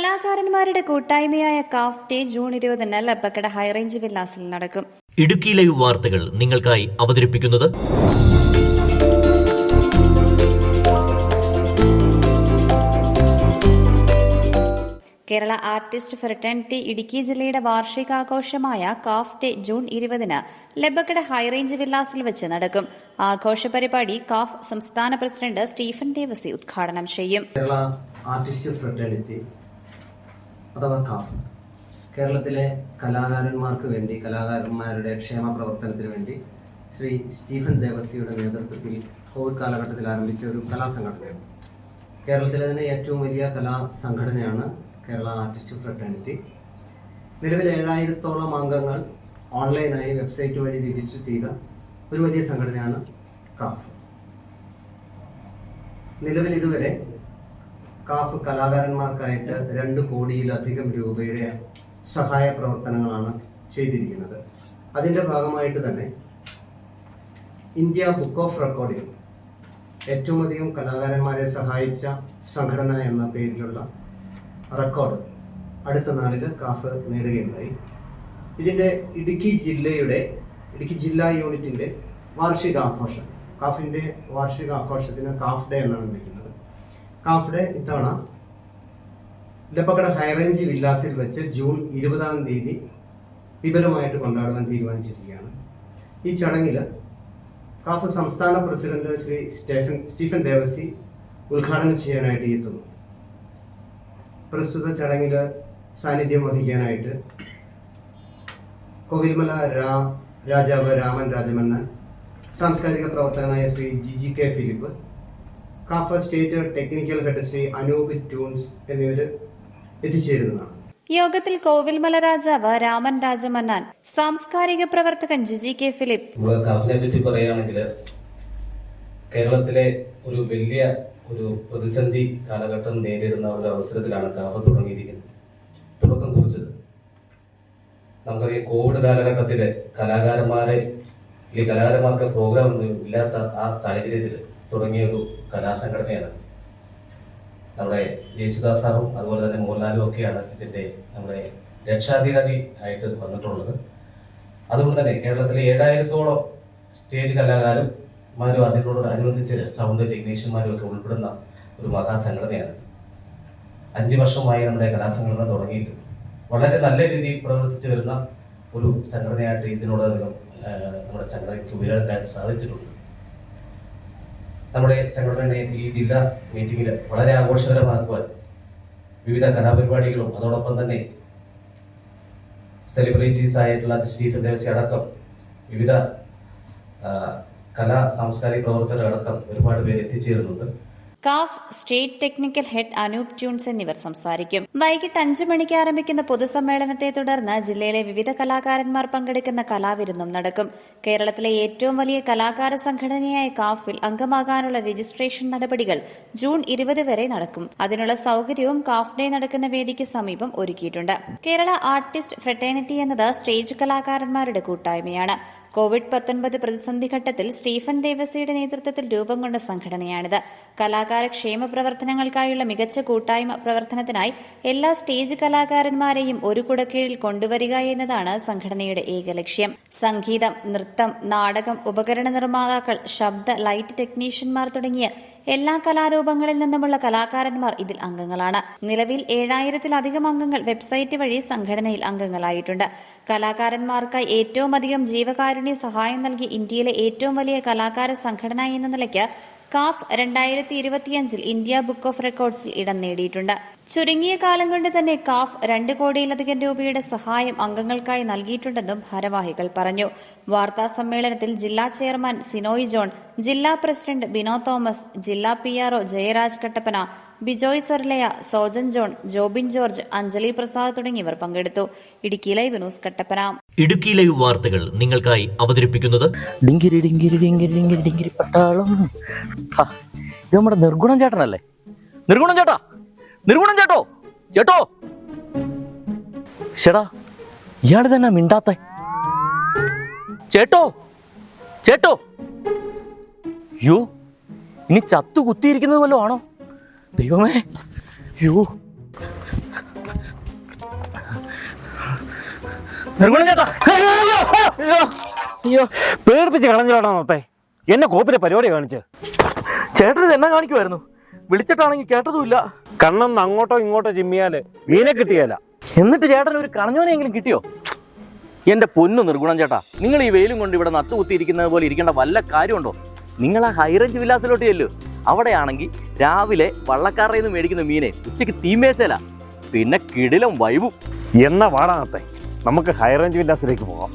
കലാകാരന്മാരുടെ കൂട്ടായ്മയായ calf day June 20 ലപ്പക്കട high range വില്ലാസിൽ നടക്കും. ഇടുക്കി ലൈവ് വാർത്തകൾ നിങ്ങൾക്കായി അവതരിപ്പിക്കുന്നത് കേരള ആർട്ടിസ്റ്റ് ഫ്രട്ടേണിറ്റി ഇടുക്കി ജില്ലയുടെ വാർഷികാഘോഷമായ കാഫ് ഡേ ജൂൺ 20 ലബക്കട ഹൈറേഞ്ച് വില്ലാസിൽ വെച്ച് നടക്കും. ആഘോഷ പരിപാടി കാഫ് സംസ്ഥാന പ്രസിഡന്റ് സ്റ്റീഫൻ ദേവസി ഉദ്ഘാടനം ചെയ്യും. കേരള ആർട്ടിസ്റ്റ് ഫ്രട്ടേണിറ്റി അഥവാ കാഫ് കേരളത്തിലെ കലാകാരന്മാർക്ക് വേണ്ടി, കലാകാരന്മാരുടെ ക്ഷേമ പ്രവർത്തനത്തിന് വേണ്ടി ശ്രീ സ്റ്റീഫൻ ദേവസിയുടെ നേതൃത്വത്തിൽ കോവിഡ് കാലഘട്ടത്തിൽ ആരംഭിച്ച ഒരു കലാസംഘടനയാണ്. കേരളത്തിലെ തന്നെ ഏറ്റവും വലിയ കലാസംഘടനയാണ് കേരള ആർട്ടിസ്റ്റ് ഫ്രട്ടേണിറ്റി. നിലവിൽ 7000-ഓളം അംഗങ്ങൾ ഓൺലൈനായി വെബ്സൈറ്റ് വഴി രജിസ്റ്റർ ചെയ്ത ഒരു വലിയ സംഘടനയാണ് കാഫ്. നിലവിൽ ഇതുവരെ കാഫ് കലാകാരന്മാർക്കായിട്ട് 2 കോടിയിലധികം രൂപയുടെ സഹായ പ്രവർത്തനങ്ങളാണ് ചെയ്തിരിക്കുന്നത്. അതിൻ്റെ ഭാഗമായിട്ട് തന്നെ ഇന്ത്യ ബുക്ക് ഓഫ് റെക്കോർഡിൽ ഏറ്റവും അധികം കലാകാരന്മാരെ സഹായിച്ച സംഘടന എന്ന പേരിലുള്ള റെക്കോർഡ് അടുത്ത നാളിൽ കാഫ് നേടുകയുണ്ടായി. ഇതിൻ്റെ ഇടുക്കി ജില്ലാ യൂണിറ്റിൻ്റെ വാർഷികാഘോഷം, കാഫിൻ്റെ വാർഷികാഘോഷത്തിന് കാഫ് ഡേ എന്നാണ് വിളിക്കുന്നത്. കാഫ് ഡേ ഇത്തവണ ലപ്പക്കട ഹൈറേഞ്ച് വില്ലാസിൽ വെച്ച് ജൂൺ 20 വിപുലമായിട്ട് കൊണ്ടാടുവാൻ തീരുമാനിച്ചിരിക്കുകയാണ്. ഈ ചടങ്ങിൽ കാഫ് സംസ്ഥാന പ്രസിഡന്റ് ശ്രീ സ്റ്റീഫൻ ദേവസി ഉദ്ഘാടനം ചെയ്യാനായിട്ട് എത്തുന്നു. പ്രസ്തുത ചടങ്ങിൽ സാന്നിധ്യം വഹിക്കാനായിട്ട് കോവിൽമല രാജാവ് രാമൻ രാജമന്നൻ, സാംസ്കാരിക പ്രവർത്തകനായ Shri GGK Philip, calf state technical head Shri Anoop Tunes എന്നിവർ എത്തിച്ചേരുന്നതാണ്. യോഗത്തിൽ കോവിൽമല രാജാവ് രാമൻ രാജമന്നാൻ, സാംസ്കാരിക പ്രവർത്തകൻ GGK ഫിലിപ്പ്. കാഫിനെ പറ്റി പറയുകയാണെങ്കിൽ കേരളത്തിലെ ഒരു വലിയ പ്രതിസന്ധി കാലഘട്ടം നേരിടുന്ന ഒരു അവസരത്തിലാണ് കാഫ് തുടക്കം കുറിച്ചത്. നമുക്കറിയാം, കോവിഡ് കാലഘട്ടത്തിൽ കലാകാരന്മാർക്ക് പ്രോഗ്രാം ഒന്നും ഇല്ലാത്ത ആ സാഹചര്യത്തിൽ തുടങ്ങിയ ഒരു കലാസംഘടനയാണ്. നമ്മുടെ യേശുദാസ് സാറും അതുപോലെ തന്നെ മോഹൻലാലും ഒക്കെയാണ് ഇതിൻ്റെ നമ്മുടെ രക്ഷാധികാരി ആയിട്ട് വന്നിട്ടുള്ളത്. അതുകൊണ്ട് തന്നെ കേരളത്തിലെ 7000-ഓളം സ്റ്റേജ് കലാകാരന്മാരും അതിനോടനുബന്ധിച്ച് സൗണ്ട് ടെക്നീഷ്യന്മാരും ഒക്കെ ഉൾപ്പെടുന്ന ഒരു മഹാസംഘടനയാണ്. 5 വർഷമായി നമ്മുടെ കലാസംഘടന തുടങ്ങിയിട്ട് വളരെ നല്ല രീതിയിൽ പ്രവർത്തിച്ചു വരുന്ന ഒരു സംഘടനയായിട്ട് ഇതിനോടകം നമ്മുടെ സംഘടനയ്ക്ക് ഉയരാൻ സാധിച്ചിട്ടുണ്ട്. നമ്മുടെ സംഘടനയുടെ ഈ ജില്ലാ മീറ്റിങ്ങിൽ വളരെ ആഘോഷകരമാക്കുവാൻ വിവിധ കലാപരിപാടികളും അതോടൊപ്പം തന്നെ സെലിബ്രിറ്റീസ് ആയിട്ടുള്ള സ്റ്റീഫൻ ദേവസി അടക്കം വിവിധ സാംസ്കാരിക പ്രവർത്തകരടക്കം ഒരുപാട് പേര് എത്തിച്ചേരുന്നുണ്ട്. കാഫ് state technical head Anoop Tunes എന്നിവർ സംസാരിക്കും. വൈകിട്ട് 5 മണിക്ക് ആരംഭിക്കുന്ന പൊതുസമ്മേളനത്തെ തുടർന്ന് ജില്ലയിലെ വിവിധ കലാകാരന്മാർ പങ്കെടുക്കുന്ന കലാവിരുന്നും നടക്കും. കേരളത്തിലെ ഏറ്റവും വലിയ കലാകാര സംഘടനയായ കാഫിൽ അംഗമാകാനുള്ള രജിസ്ട്രേഷൻ നടപടികൾ ജൂൺ 20 വരെ നടക്കും. അതിനുള്ള സൌകര്യവും കാഫ് ഡേ നടക്കുന്ന വേദിക്ക് സമീപം ഒരുക്കിയിട്ടുണ്ട്. കേരള ആർട്ടിസ്റ്റ് ഫ്രട്ടേണിറ്റി എന്നത് സ്റ്റേജ് കലാകാരന്മാരുടെ കൂട്ടായ്മയാണ്. കോവിഡ്-19 പ്രതിസന്ധി ഘട്ടത്തിൽ സ്റ്റീഫൻ ദേവസിയുടെ നേതൃത്വത്തിൽ രൂപം കൊണ്ട സംഘടനയാണിത്. കലാകാര ക്ഷേമ പ്രവർത്തനങ്ങൾക്കായുള്ള മികച്ച കൂട്ടായ്മ പ്രവർത്തനത്തിനായി എല്ലാ സ്റ്റേജ് കലാകാരന്മാരെയും ഒരു കുടക്കീഴിൽ കൊണ്ടുവരിക എന്നതാണ് സംഘടനയുടെ ഏക ലക്ഷ്യം. സംഗീതം, നൃത്തം, നാടകം, ഉപകരണ നിർമ്മാതാക്കൾ, ശബ്ദ, ലൈറ്റ് ടെക്നീഷ്യന്മാർ തുടങ്ങിയ എല്ലാ കലാരൂപങ്ങളിൽ നിന്നുമുള്ള കലാകാരന്മാർ ഇതിൽ അംഗങ്ങളാണ്. നിലവിൽ 7000-ലധികം അംഗങ്ങൾ വെബ്സൈറ്റ് വഴി സംഘടനയിൽ അംഗങ്ങളായിട്ടുണ്ട്. കലാകാരന്മാർക്കായി ഏറ്റവും അധികം ജീവകാരുണ്യ സഹായം നൽകി ഇന്ത്യയിലെ ഏറ്റവും വലിയ കലാകാര സംഘടന എന്ന നിലയ്ക്ക് കാഫ് 2025 ഇന്ത്യ ബുക്ക് ഓഫ് റെക്കോർഡ്സിൽ ഇടം നേടിയിട്ടുണ്ട്. ചുരുങ്ങിയ കാലം കൊണ്ട് തന്നെ കാഫ് 2 കോടിയിലധികം രൂപയുടെ സഹായം അംഗങ്ങൾക്കായി നൽകിയിട്ടുണ്ടെന്നും ഭാരവാഹികൾ പറഞ്ഞു. വാർത്താ സമ്മേളനത്തിൽ ജില്ലാ ചെയർമാൻ സിനോയ് ജോൺ, ജില്ലാ പ്രസിഡന്റ് ബിനോ തോമസ്, ജില്ലാ PRO Jayaraj Kattappana, Bijoy Sarlaya, Sojan John, Jobin George, Anjali Prasad തുടങ്ങിയവർ പങ്കെടുത്തു. Idukki live news Kattappana. Idukki live വാർത്തകൾ നിങ്ങൾക്കായി അവതരിപ്പിക്കുന്നത് പട്ടാളം. ഇത് നമ്മുടെ നിർഗുണം ചേട്ടനല്ലേ? നിർഗുണം ചേട്ടോ ചേട്ടാ, ഇയാള് തന്നെ മിണ്ടാത്ത ചേട്ടോ. യോ, ഇനി ചത്തു കുത്തിയിരിക്കുന്നത് വല്ലതും ആണോ? ദൈവമേ, യോ. നിർഗുണം ചേട്ടാ അയ്യോ പേടിപ്പിച്ച് കളഞ്ഞോടാ നോത്തെ എന്നെ കോപ്പിലെ പരിപാടി കാണിച്ച്. ചേട്ടൻ ഇത് എന്നാ കാണിക്കുമായിരുന്നു? വിളിച്ചിട്ടാണെങ്കിൽ കേട്ടതുമില്ല. കണ്ണെന്ന് അങ്ങോട്ടോ ഇങ്ങോട്ടോ ചിമ്മിയാല് മീനെ കിട്ടിയല്ല. എന്നിട്ട് ചേട്ടൻ ഒരു കണഞ്ഞോനെയെങ്കിലും കിട്ടിയോ? എന്റെ പൊന്നു നിർഗുണം ചേട്ടാ, നിങ്ങൾ ഈ വെയിലും കൊണ്ട് ഇവിടെ നത്തുകുത്തിയിരിക്കുന്നത് പോലെ ഇരിക്കേണ്ട വല്ല കാര്യമുണ്ടോ? നിങ്ങൾ ആ ഹൈറേഞ്ച് വില്ലാസിലോട്ട് ചെല്ലു. അവിടെയാണെങ്കിൽ രാവിലെ വള്ളക്കാരുടെ നിന്ന് മേടിക്കുന്ന മീനെ ഉച്ചയ്ക്ക് തീമേശല, പിന്നെ കിടിലം വൈബും. എന്നാ വാടാ നോത്തെ, നമുക്ക് ഹൈറേഞ്ച് വില്ലാസിലേക്ക് പോകാം.